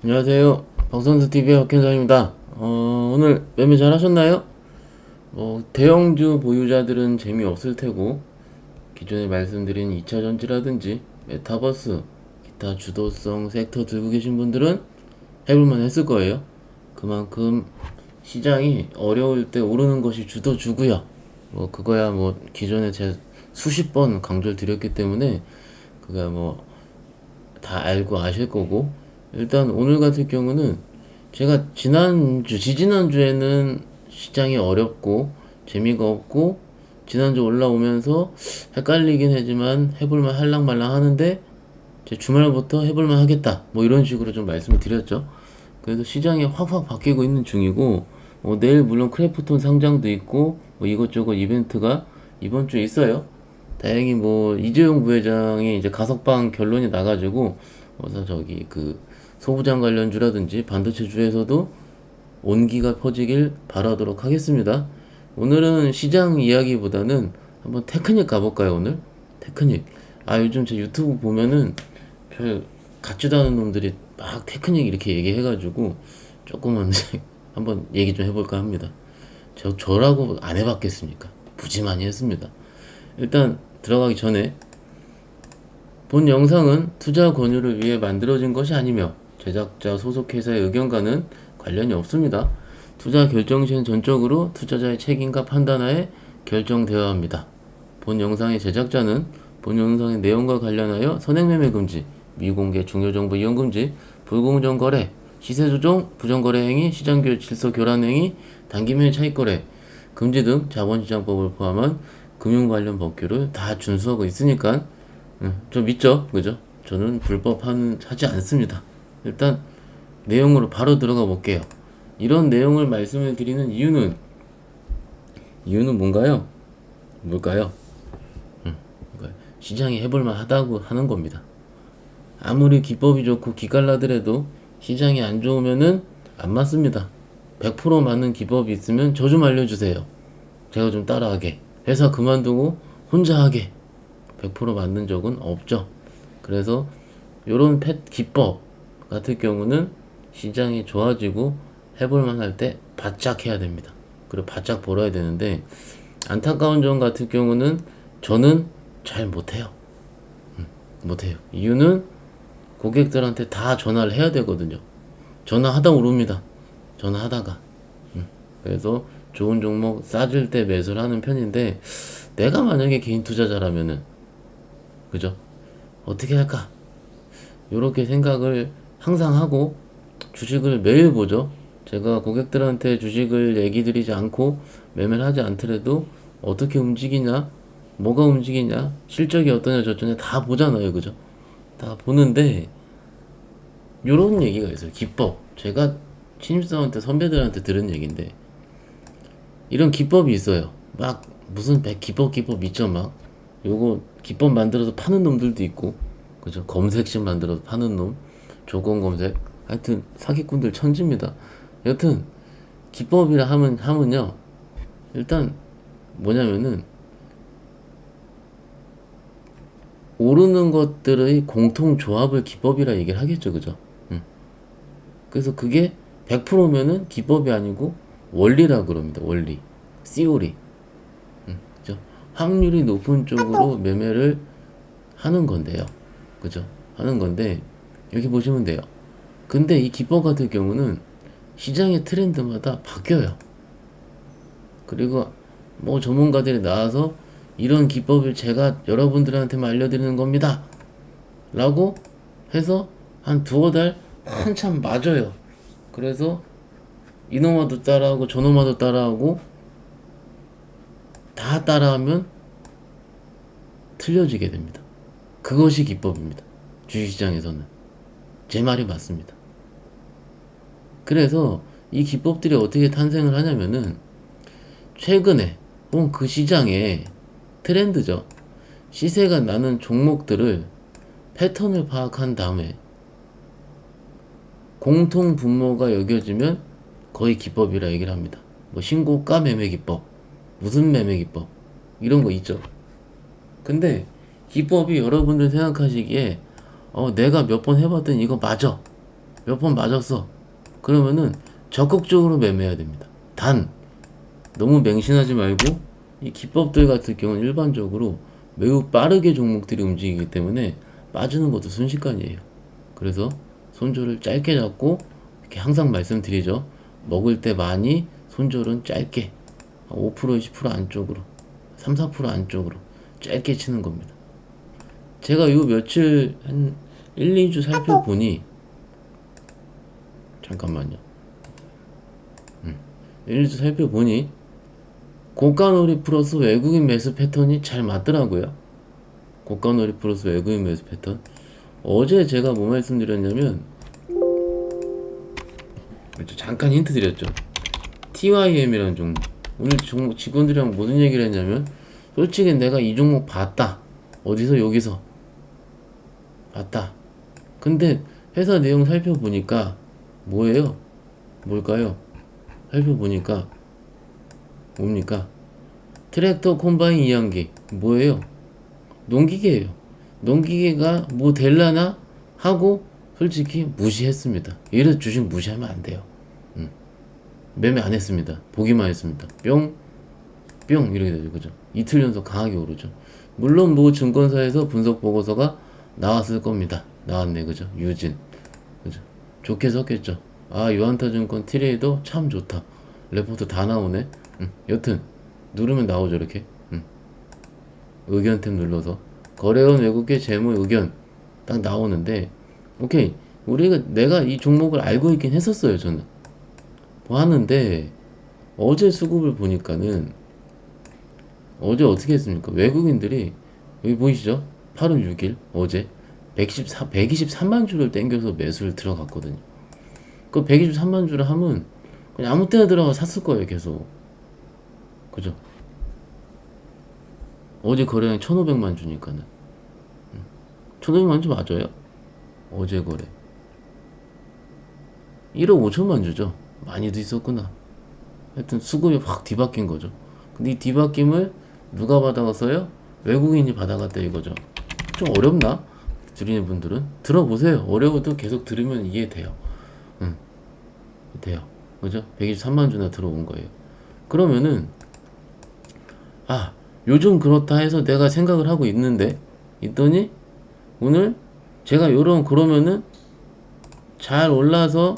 안녕하세요. 박선수TV의 박현상입니다. 오늘 매매 잘 하셨나요? 대형주 보유자들은 재미없을 테고, 기존에 말씀드린 2차 전지라든지 메타버스, 기타 주도성 섹터 들고 계신 분들은 해볼만 했을 거예요. 그만큼 시장이 어려울 때 오르는 것이 주도주고요. 그거야 기존에 제 수십 번 강조를 드렸기 때문에, 그거야 다 알고 아실 거고, 일단 오늘 같은 경우는 제가 지지난주에는 시장이 어렵고 재미가 없고 지난주 올라오면서 헷갈리긴 하지만 해볼만 할랑말랑 하는데, 제 주말부터 해볼만 하겠다 이런 식으로 좀 말씀을 드렸죠. 그래서 시장이 확확 바뀌고 있는 중이고, 내일 물론 크래프톤 상장도 있고 이것저것 이벤트가 이번 주에 있어요. 다행히 이재용 부회장이 이제 가석방 결론이 나가지고, 그래서 저기 그 소부장 관련주라든지 반도체주에서도 온기가 퍼지길 바라도록 하겠습니다. 오늘은 시장 이야기보다는 한번 테크닉 가볼까요, 오늘? 테크닉. 요즘 제 유튜브 보면은 별 같지도 않은 놈들이 막 테크닉 이렇게 얘기해가지고 조금만 한번 얘기 좀 해볼까 합니다. 저라고 안 해봤겠습니까? 부지 많이 했습니다. 일단 들어가기 전에, 본 영상은 투자 권유를 위해 만들어진 것이 아니며 제작자 소속회사의 의견과는 관련이 없습니다. 투자 결정 시엔 전적으로 투자자의 책임과 판단하에 결정되어야 합니다. 본 영상의 제작자는 본 영상의 내용과 관련하여 선행매매 금지, 미공개 중요정보 이용 금지, 불공정 거래, 시세 조종, 부정거래 행위, 시장 질서 교란 행위, 단기매 차익거래 금지 등 자본시장법을 포함한 금융 관련 법규를 다 준수하고 있으니까 좀 믿죠, 그죠? 저는 하지 않습니다. 일단 내용으로 바로 들어가 볼게요. 이런 내용을 말씀을 드리는 이유는 뭘까요? 시장이 해볼만 하다고 하는 겁니다. 아무리 기법이 좋고 기깔나더라도 시장이 안 좋으면은 안 맞습니다. 100% 맞는 기법이 있으면 저 좀 알려주세요. 제가 좀 따라하게. 회사 그만두고 혼자 하게. 100% 맞는 적은 없죠. 그래서 요런 기법 같은 경우는 시장이 좋아지고 해볼만 할 때 바짝 해야 됩니다. 그리고 바짝 벌어야 되는데, 안타까운 점 같은 경우는 저는 잘 못해요. 못해요. 이유는 고객들한테 다 전화를 해야 되거든요. 전화하다 오릅니다. 전화하다가. 그래서 좋은 종목 싸질 때 매수를 하는 편인데, 내가 만약에 개인 투자자라면은, 그죠? 어떻게 할까? 요렇게 생각을 항상 하고 주식을 매일 보죠. 제가 고객들한테 주식을 얘기 드리지 않고 매매를 하지 않더라도 어떻게 움직이냐, 뭐가 움직이냐, 실적이 어떠냐 저쩌냐 다 보잖아요, 그죠? 다 보는데 요런 얘기가 있어요. 기법. 제가 신입사원 때 선배들한테 들은 얘기인데, 이런 기법이 있어요. 막 무슨 기법 있죠. 막 요거 기법 만들어서 파는 놈들도 있고, 그죠? 검색식 만들어서 파는 놈, 조건 검색. 하여튼 사기꾼들 천지입니다. 여튼 기법이라 하면요, 일단 뭐냐면은 오르는 것들의 공통 조합을 기법이라 얘기를 하겠죠, 그죠? 그래서 그게 100%면은 기법이 아니고 원리라 그럽니다. 원리, 시오리. 그죠? 확률이 높은 쪽으로 매매를 하는 건데요, 그죠? 하는 건데, 여기 보시면 돼요. 근데 이 기법 같은 경우는 시장의 트렌드마다 바뀌어요. 그리고 전문가들이 나와서 이런 기법을 제가 여러분들한테만 알려드리는 겁니다 라고 해서 한 두어 달 한참 맞아요. 그래서 이놈아도 따라하고 저놈아도 따라하고 다 따라하면 틀려지게 됩니다. 그것이 기법입니다. 주식시장에서는. 제 말이 맞습니다. 그래서 이 기법들이 어떻게 탄생을 하냐면은, 최근에 혹은 그 시장에 트렌드죠. 시세가 나는 종목들을 패턴을 파악한 다음에 공통 분모가 여겨지면 거의 기법이라 얘기를 합니다. 신고가 매매 기법, 무슨 매매 기법, 이런 거 있죠. 근데 기법이 여러분들 생각하시기에 내가 몇 번 해봤더니 이거 맞아 몇 번 맞았어. 그러면은 적극적으로 매매해야 됩니다. 단 너무 맹신하지 말고 이 기법들 같은 경우는 일반적으로 매우 빠르게 종목들이 움직이기 때문에 빠지는 것도 순식간이에요. 그래서 손절을 짧게 잡고 이렇게 항상 말씀드리죠. 먹을 때 많이, 손절은 짧게 5% 10% 안쪽으로 3, 4% 안쪽으로 짧게 치는 겁니다. 제가 요 며칠 한 1, 2주 살펴보니 잠깐만요. 1, 2주 살펴보니 고가놀이 플러스 외국인 매수 패턴이 잘 맞더라고요. 고가놀이 플러스 외국인 매수 패턴. 어제 제가 뭐 말씀드렸냐면 잠깐 힌트 드렸죠. TYM이라는 종목. 오늘 종목 직원들이랑 무슨 얘기를 했냐면 솔직히 내가 이 종목 봤다. 어디서 여기서 봤다. 근데 회사 내용 살펴보니까 뭐예요? 뭘까요? 살펴보니까 뭡니까? 트랙터 콤바인 이양기 뭐예요? 농기계예요. 농기계가 뭐 될라나 하고 솔직히 무시했습니다. 이래서 주식 무시하면 안 돼요. 매매 안 했습니다. 보기만 했습니다. 뿅 이렇게 되죠. 그죠? 이틀 연속 강하게 오르죠. 물론 뭐 증권사에서 분석 보고서가 나왔을 겁니다. 나왔네. 그죠? 유진. 그죠? 좋게 썼겠죠. 아, 유한타증권 트레이더 참 좋다. 레포트 다 나오네. 여튼 누르면 나오죠. 이렇게. 의견 탭 눌러서 거래원 외국계 재무 의견 딱 나오는데 오케이. 내가 이 종목을 알고 있긴 했었어요. 저는 뭐 하는데 어제 수급을 보니까는 어제 어떻게 했습니까? 외국인들이 여기 보이시죠? 8월 6일 어제 123만 주를 땡겨서 매수를 들어갔거든요. 그 123만 주를 하면 그냥 아무 때나 들어가 샀을 거예요. 계속. 그죠? 어제 거래량이 1,500만 주니까는 1,500만 주 맞아요? 어제 거래 1억 5천만 주죠. 많이도 있었구나. 하여튼 수급이 확 뒤바뀐 거죠. 근데 이 뒤바뀜을 누가 받아갔어요? 외국인이 받아갔다 이거죠. 좀 어렵나? 들으는 분들은 들어보세요. 어려워도 계속 들으면 이해돼요. 돼요. 그죠? 123만 주나 들어온 거예요. 그러면은 요즘 그렇다 해서 내가 생각을 하고 있더니 오늘 제가 그러면은 잘 올라서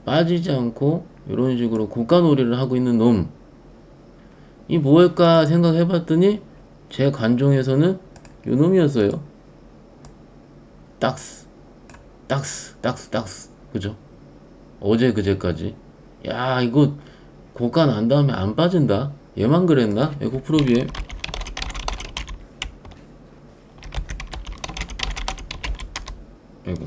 빠지지 않고 이런 식으로 고가놀이를 하고 있는 놈이 뭐일까 생각해봤더니 제 관종에서는 요 놈이었어요. 딱스 그죠? 어제 그제까지 야 이거 고가 난 다음에 안 빠진다. 얘만 그랬나? 에코프로비엠 아이고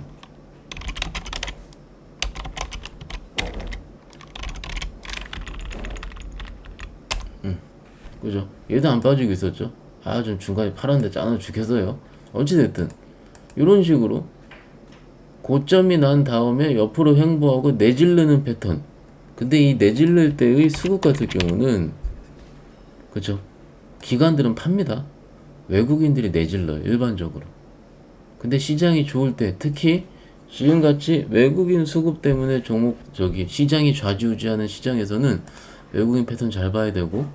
그죠? 얘도 안 빠지고 있었죠. 좀 중간에 팔았는데 짜증 죽겠어요. 어찌됐든 이런 식으로 고점이 난 다음에 옆으로 횡보하고 내질르는 패턴. 근데 이 내질릴 때의 수급 같은 경우는 그죠? 기관들은 팝니다. 외국인들이 내질러요. 일반적으로. 근데 시장이 좋을 때 특히 지금같이 외국인 수급 때문에 시장이 좌지우지하는 시장에서는 외국인 패턴 잘 봐야 되고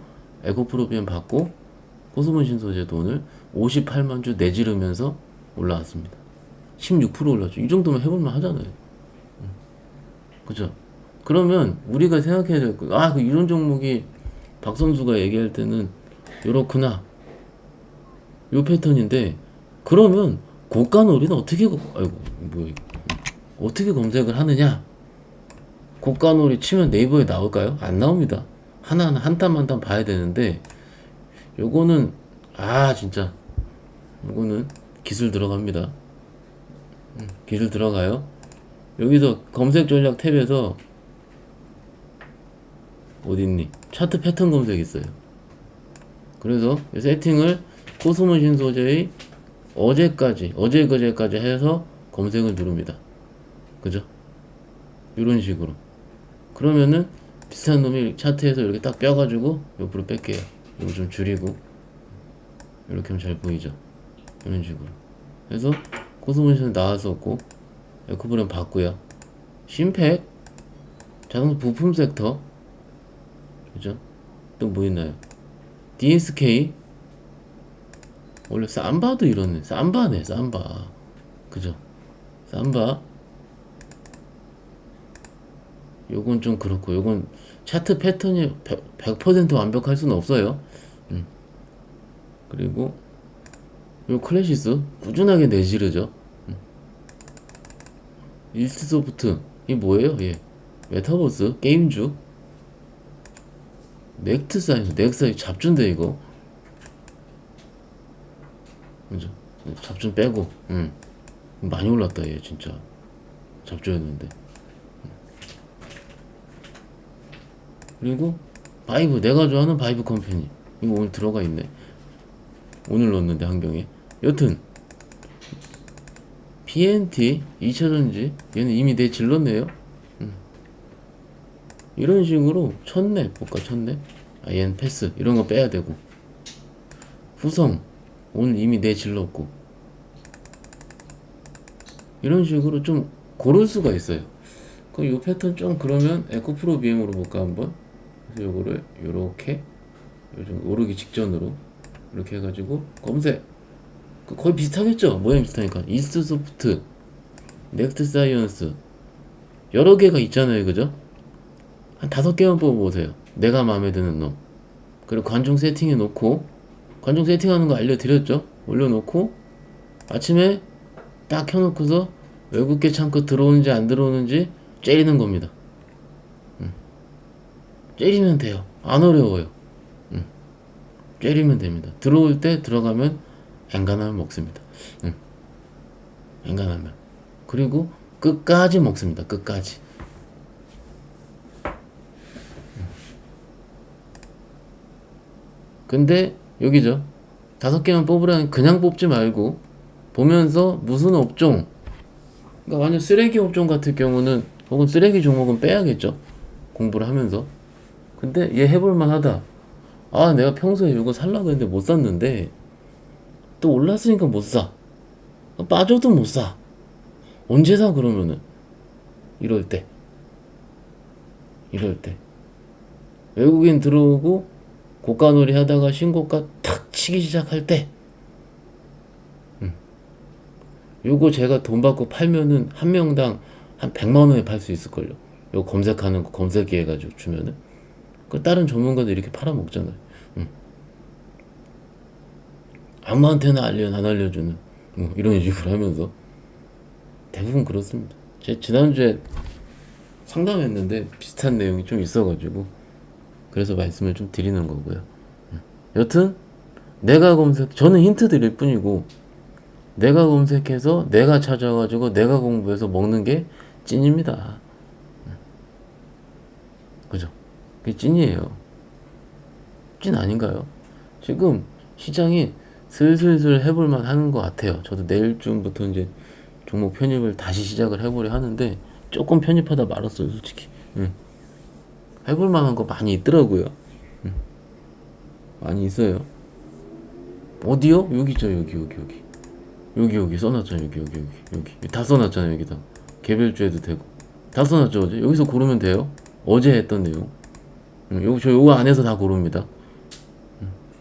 에코프로비엠 받고 코스모신 소재도 오늘 58만 주 내지르면서 올라왔습니다. 16% 올랐죠. 이 정도면 해볼만 하잖아요. 그죠? 그러면 우리가 생각해야 될 거, 이런 종목이 박 선수가 얘기할 때는 요렇구나. 요 패턴인데 그러면 고가놀이는 어떻게 검색을 하느냐? 고가놀이 치면 네이버에 나올까요? 안 나옵니다. 하나하나 한 땀 한 땀 봐야 되는데 요거는 진짜 요거는 기술 들어갑니다. 기술 들어가요. 여기서 검색 전략 탭에서 어딨니? 차트 패턴 검색 있어요. 그래서 세팅을 코스모신 소재의 어제 그제까지 해서 검색을 누릅니다. 그죠? 이런 식으로. 그러면은 비슷한 놈이 차트에서 이렇게 딱 뼈가지고 옆으로 뺄게요. 이거 좀 줄이고 이렇게 하면 잘 보이죠? 이런 식으로. 그래서 코스모션 나왔었고 에코브랜 봤고요. 심팩, 자동차 부품 섹터, 그죠? 또 뭐 있나요? DSK, 원래 삼바도 이렇네. 삼바네, 삼바. 그죠? 삼바. 요건 좀 그렇고, 요건 차트 패턴이 100% 완벽할 수는 없어요. 음. 그리고 요 클래시스 꾸준하게 내지르죠. 일스소프트 이게 뭐예요? 예. 메타버스 게임주. 넥트 사이즈, 넥사이 잡준데 이거. 그죠? 잡준 빼고. 많이 올랐다 얘 진짜. 잡주였는데. 그리고 바이브, 내가 좋아하는 바이브 컴퍼니. 이거 오늘 들어가 있네. 오늘 넣었는데 한경에. 여튼 BNT 2차전지 얘는 이미 내 질렀네요. 이런 식으로 첫랩 볼까? 첫랩 얘는 패스 이런 거 빼야 되고, 후성 오늘 이미 내 질렀고, 이런 식으로 좀 고를 수가 있어요. 그럼 이 패턴 좀 그러면 에코프로 BM으로 볼까 한번. 그래서 요거를 요렇게 요즘 오르기 직전으로 이렇게 해가지고 검색. 거의 비슷하겠죠? 모양 비슷하니까. 이스트소프트, 넥스트 사이언스 여러 개가 있잖아요, 그죠? 한 5개만 뽑아보세요. 내가 마음에 드는 놈. 그리고 관중 세팅해 놓고, 관중 세팅하는 거 알려드렸죠? 올려놓고 아침에 딱 켜놓고서 외국계 창고 들어오는지 안 들어오는지 째리는 겁니다. 째리면 돼요. 안 어려워요. 째리면 됩니다. 들어올 때 들어가면 엔간하면 먹습니다. 엔간하면. 그리고 끝까지 먹습니다. 끝까지. 근데 여기죠. 5개만 뽑으라는, 그냥 뽑지 말고 보면서 무슨 업종, 그러니까 완전 쓰레기 업종 같은 경우는, 혹은 쓰레기 종목은 빼야겠죠. 공부를 하면서. 근데 얘 해볼만 하다. 아, 내가 평소에 이거 살라고 했는데 못 샀는데 또 올랐으니까 못 사. 빠져도 못 사. 언제 사 그러면은? 이럴 때. 이럴 때. 외국인 들어오고 고가놀이 하다가 신고가 탁 치기 시작할 때. 요거 제가 돈 받고 팔면은 한 명당 한 100만 원에 팔 수 있을걸요. 요거 검색하는 거 검색기 해가지고 주면은. 그 다른 전문가도 이렇게 팔아먹잖아요. 아무한테나 안 알려주는 뭐 이런 식으로 하면서 대부분 그렇습니다. 제 지난주에 상담했는데 비슷한 내용이 좀 있어가지고 그래서 말씀을 좀 드리는 거고요. 여튼 내가 검색, 저는 힌트 드릴 뿐이고, 내가 검색해서 내가 찾아가지고 내가 공부해서 먹는 게 찐입니다. 그죠? 그게 찐이에요. 찐 아닌가요? 지금 시장이 슬슬슬 해볼만 하는 것 같아요. 저도 내일쯤부터 이제 종목 편입을 다시 시작을 해보려 하는데 조금 편입하다 말았어요, 솔직히. 해볼 만한 거 많이 있더라고요. 많이 있어요. 어디요? 여기죠, 여기 써놨잖아요. 여기 다 써놨잖아요. 여기다 개별주 해도 되고 다 써놨죠. 어제 여기서 고르면 돼요. 어제 했던 내용. 요거 안에서 다 고릅니다.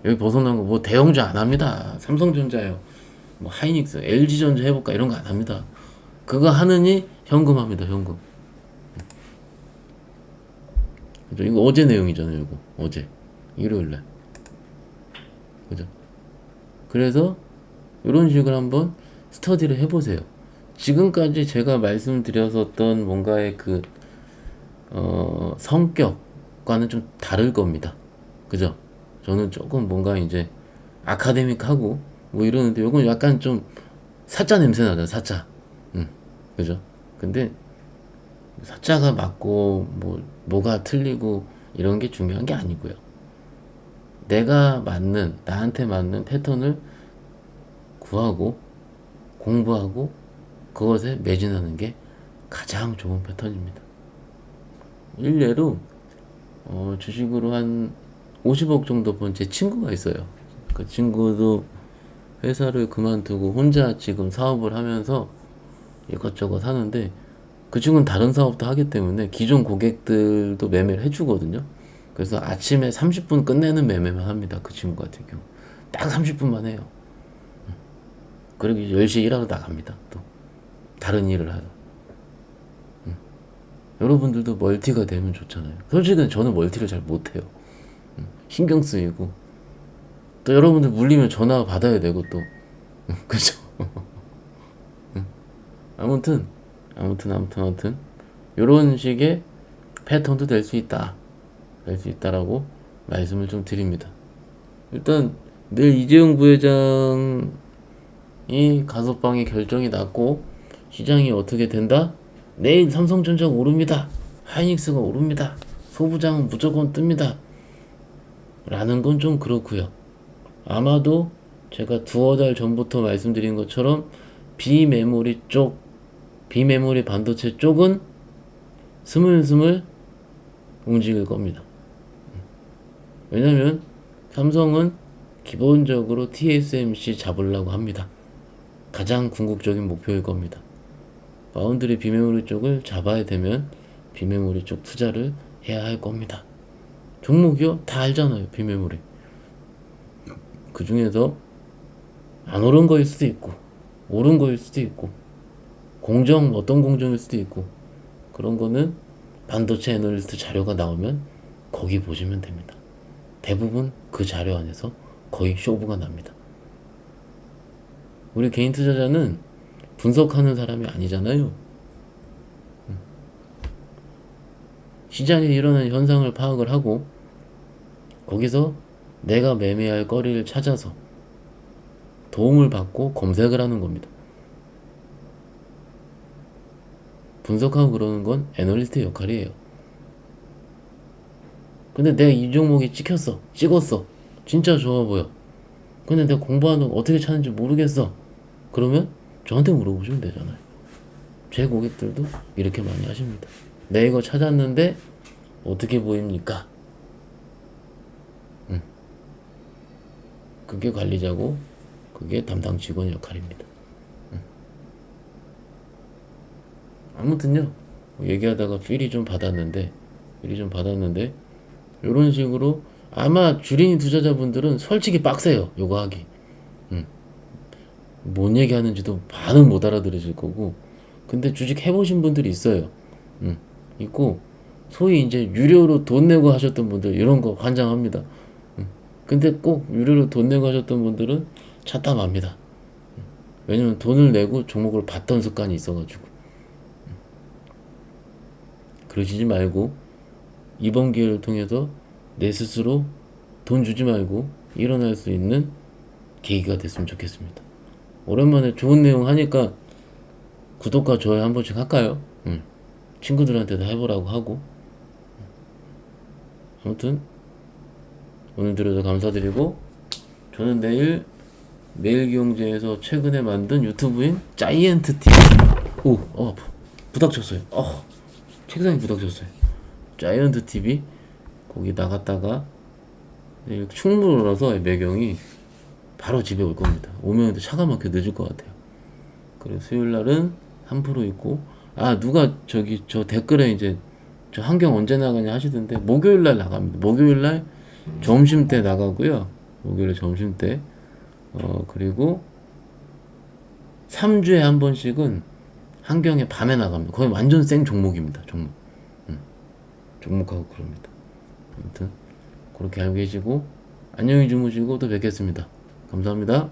여기 벗어난 거 뭐 대형주 안 합니다. 삼성전자요, 뭐 하이닉스, LG전자 해볼까 이런 거 안 합니다. 그거 하느니 현금 합니다. 현금. 그죠? 이거 어제 내용이잖아요. 이거 어제 일요일날. 그죠? 그래서 이런 식으로 한번 스터디를 해보세요. 지금까지 제가 말씀드렸었던 뭔가의 그 성격과는 좀 다를 겁니다. 그죠? 저는 조금 뭔가 이제 아카데믹하고 뭐 이러는데, 요건 약간 좀 사짜 냄새 나잖아, 사짜. 그죠? 근데 사짜가 맞고 뭐가 틀리고 이런 게 중요한 게 아니고요. 내가 맞는, 나한테 맞는 패턴을 구하고 공부하고 그것에 매진하는 게 가장 좋은 패턴입니다. 일례로 주식으로 한 50억 정도 번 제 친구가 있어요. 그 친구도 회사를 그만두고 혼자 지금 사업을 하면서 이것저것 하는데, 그 친구는 다른 사업도 하기 때문에 기존 고객들도 매매를 해주거든요. 그래서 아침에 30분 끝내는 매매만 합니다. 그 친구 같은 경우. 딱 30분만 해요. 그리고 10시에 일하러 나갑니다. 또. 다른 일을 하러. 여러분들도 멀티가 되면 좋잖아요. 솔직히 저는 멀티를 잘 못해요. 신경 쓰이고. 또 여러분들 물리면 전화 받아야 되고 또. 그죠? 아무튼. 요런 식의 패턴도 될 수 있다. 될 수 있다라고 말씀을 좀 드립니다. 일단 내일 이재용 부회장이 가석방의 결정이 났고 시장이 어떻게 된다? 내일 삼성전자가 오릅니다. 하이닉스가 오릅니다. 소부장은 무조건 뜹니다. 라는 건 좀 그렇고요. 아마도 제가 두어 달 전부터 말씀드린 것처럼 비메모리 반도체 쪽은 스물스물 움직일 겁니다. 왜냐면 삼성은 기본적으로 TSMC 잡으려고 합니다. 가장 궁극적인 목표일 겁니다. 파운드리 비메모리 쪽을 잡아야 되면 비메모리 쪽 투자를 해야 할 겁니다. 종목이요? 다 알잖아요. 비메모리. 그 중에서 안 오른 거일 수도 있고 오른 거일 수도 있고 어떤 공정일 수도 있고 그런 거는 반도체 애널리스트 자료가 나오면 거기 보시면 됩니다. 대부분 그 자료 안에서 거의 쇼부가 납니다. 우리 개인 투자자는 분석하는 사람이 아니잖아요. 시장에 일어나는 현상을 파악을 하고 거기서 내가 매매할 거리를 찾아서 도움을 받고 검색을 하는 겁니다. 분석하고 그러는 건 애널리스트의 역할이에요. 근데 내가 이 종목이 찍었어. 진짜 좋아 보여. 근데 내가 공부하는 거 어떻게 찾는지 모르겠어. 그러면 저한테 물어보시면 되잖아요. 제 고객들도 이렇게 많이 하십니다. 내가 이거 찾았는데 어떻게 보입니까? 그게 관리자고 그게 담당 직원의 역할입니다. 아무튼요. 얘기하다가 필이 좀 받았는데 이런 식으로 아마 주린이 투자자분들은 솔직히 빡세요. 요거 하기. 뭔 얘기하는지도 반은 못 알아들으실 거고 근데 주식 해보신 분들이 있어요. 있고 소위 이제 유료로 돈 내고 하셨던 분들 이런 거 환장합니다. 근데 꼭 유료로 돈 내고 하셨던 분들은 차담합니다. 왜냐면 돈을 내고 종목을 봤던 습관이 있어가지고. 그러시지 말고 이번 기회를 통해서 내 스스로 돈 주지 말고 일어날 수 있는 계기가 됐으면 좋겠습니다. 오랜만에 좋은 내용 하니까 구독과 좋아요 한 번씩 할까요? 친구들한테도 해보라고 하고. 아무튼 오늘 들어서 감사드리고 저는 내일 매일경제에서 최근에 만든 유튜브인 자이언트 TV 부닥쳤어요. 책상에 부닥쳤어요. 자이언트 TV 거기 나갔다가 충무로라서 매경이 바로 집에 올 겁니다. 오면 차가 막혀 늦을 것 같아요. 그리고 수요일날은 3% 있고 누가 저 댓글에 이제 저 한경 언제 나가냐 하시던데 목요일날 나갑니다. 목요일날 점심때 나가고요. 목요일 점심때 그리고 3주에 한 번씩은 한경에 밤에 나갑니다. 거의 완전 생 종목입니다. 종목하고 그럽니다. 아무튼 그렇게 알고 계시고 안녕히 주무시고 또 뵙겠습니다. 감사합니다.